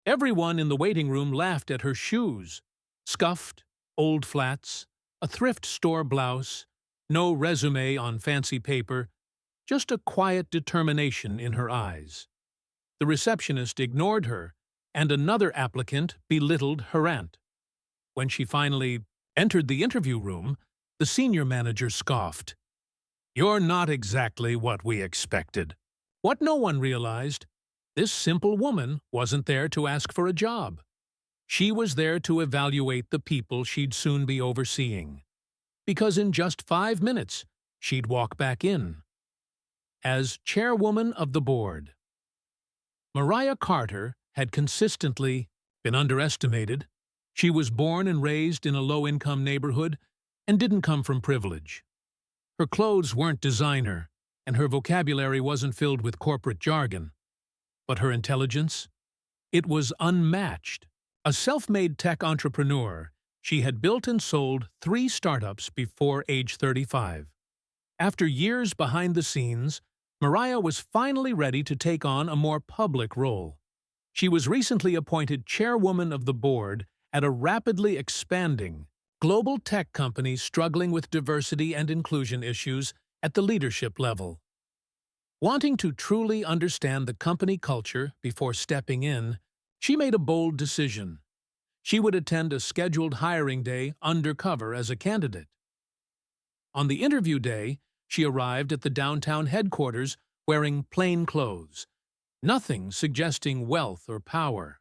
Everyone in the waiting room laughed at her shoes. Scuffed, old flats, a thrift store blouse, no resume on fancy paper, just a quiet determination in her eyes. The receptionist ignored her, and another applicant belittled her aunt. When she finally entered the interview room, the senior manager scoffed. "You're not exactly what we expected." What no one realized, this simple woman wasn't there to ask for a job. She was there to evaluate the people she'd soon be overseeing. Because in just 5 minutes, she'd walk back in as chairwoman of the board. Mariah Carter had consistently been underestimated. She was born and raised in a low-income neighborhood and didn't come from privilege. Her clothes weren't designer, and her vocabulary wasn't filled with corporate jargon. But her intelligence? It was unmatched. A self-made tech entrepreneur, she had built and sold 3 startups before age 35. After years behind the scenes, Mariah was finally ready to take on a more public role. She was recently appointed chairwoman of the board at a rapidly expanding global tech company struggling with diversity and inclusion issues at the leadership level. Wanting to truly understand the company culture before stepping in, she made a bold decision. She would attend a scheduled hiring day undercover as a candidate. On the interview day, she arrived at the downtown headquarters wearing plain clothes, nothing suggesting wealth or power.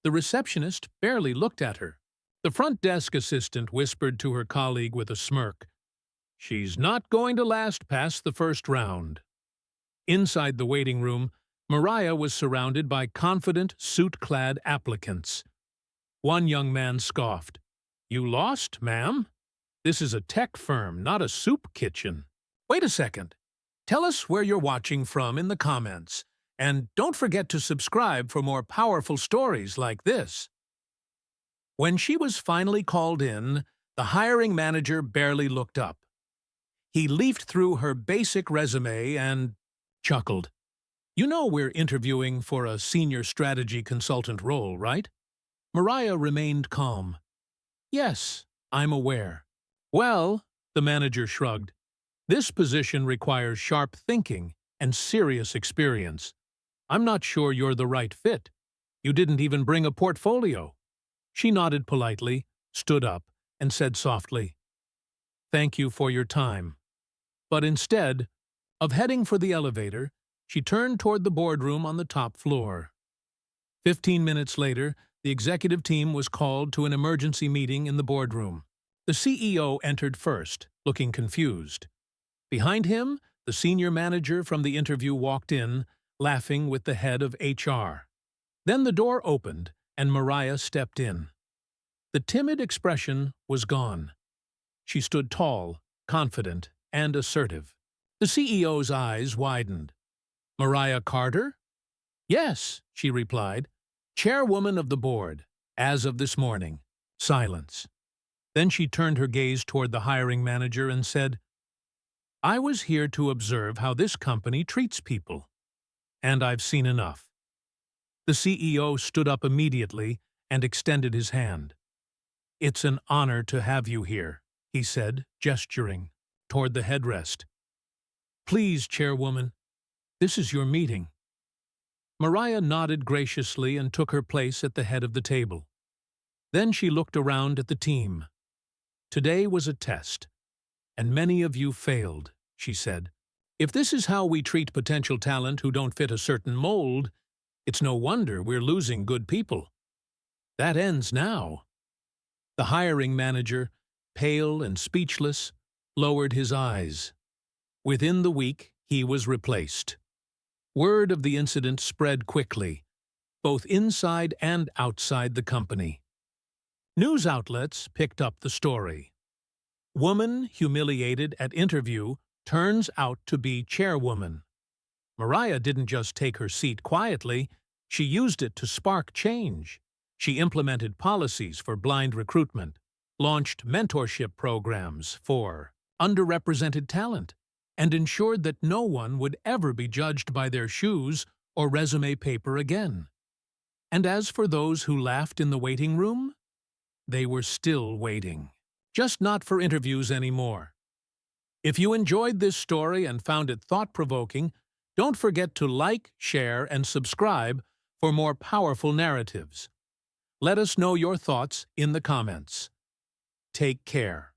The receptionist barely looked at her. The front desk assistant whispered to her colleague with a smirk, "She's not going to last past the first round." Inside the waiting room, Mariah was surrounded by confident, suit-clad applicants. One young man scoffed, "You lost, ma'am? This is a tech firm, not a soup kitchen." Wait a second. Tell us where you're watching from in the comments, and don't forget to subscribe for more powerful stories like this. When she was finally called in, the hiring manager barely looked up. He leafed through her basic resume and chuckled. "You know we're interviewing for a senior strategy consultant role, right?" Mariah remained calm. "Yes, I'm aware." "Well," the manager shrugged, "this position requires sharp thinking and serious experience. I'm not sure you're the right fit. You didn't even bring a portfolio." She nodded politely, stood up, and said softly, "Thank you for your time." But instead of heading for the elevator, she turned toward the boardroom on the top floor. 15 minutes later, the executive team was called to an emergency meeting in the boardroom. The CEO entered first, looking confused. Behind him, the senior manager from the interview walked in, laughing with the head of HR. Then the door opened, and Mariah stepped in. The timid expression was gone. She stood tall, confident, and assertive. The CEO's eyes widened. "Mariah Carter?" "Yes," she replied. "Chairwoman of the board, as of this morning." Silence. Then she turned her gaze toward the hiring manager and said, "I was here to observe how this company treats people. And I've seen enough." The CEO stood up immediately and extended his hand. "It's an honor to have you here," he said, gesturing toward the headrest. "Please, Chairwoman, this is your meeting." Mariah nodded graciously and took her place at the head of the table. Then she looked around at the team. "Today was a test, and many of you failed," she said. "If this is how we treat potential talent who don't fit a certain mold, it's no wonder we're losing good people. That ends now." The hiring manager, pale and speechless, lowered his eyes. Within the week, he was replaced. Word of the incident spread quickly, both inside and outside the company. News outlets picked up the story. Woman humiliated at interview turns out to be chairwoman. Mariah didn't just take her seat quietly, she used it to spark change. She implemented policies for blind recruitment, launched mentorship programs for underrepresented talent, and ensured that no one would ever be judged by their shoes or resume paper again. And as for those who laughed in the waiting room, they were still waiting. Just not for interviews anymore. If you enjoyed this story and found it thought-provoking, don't forget to like, share, and subscribe for more powerful narratives. Let us know your thoughts in the comments. Take care.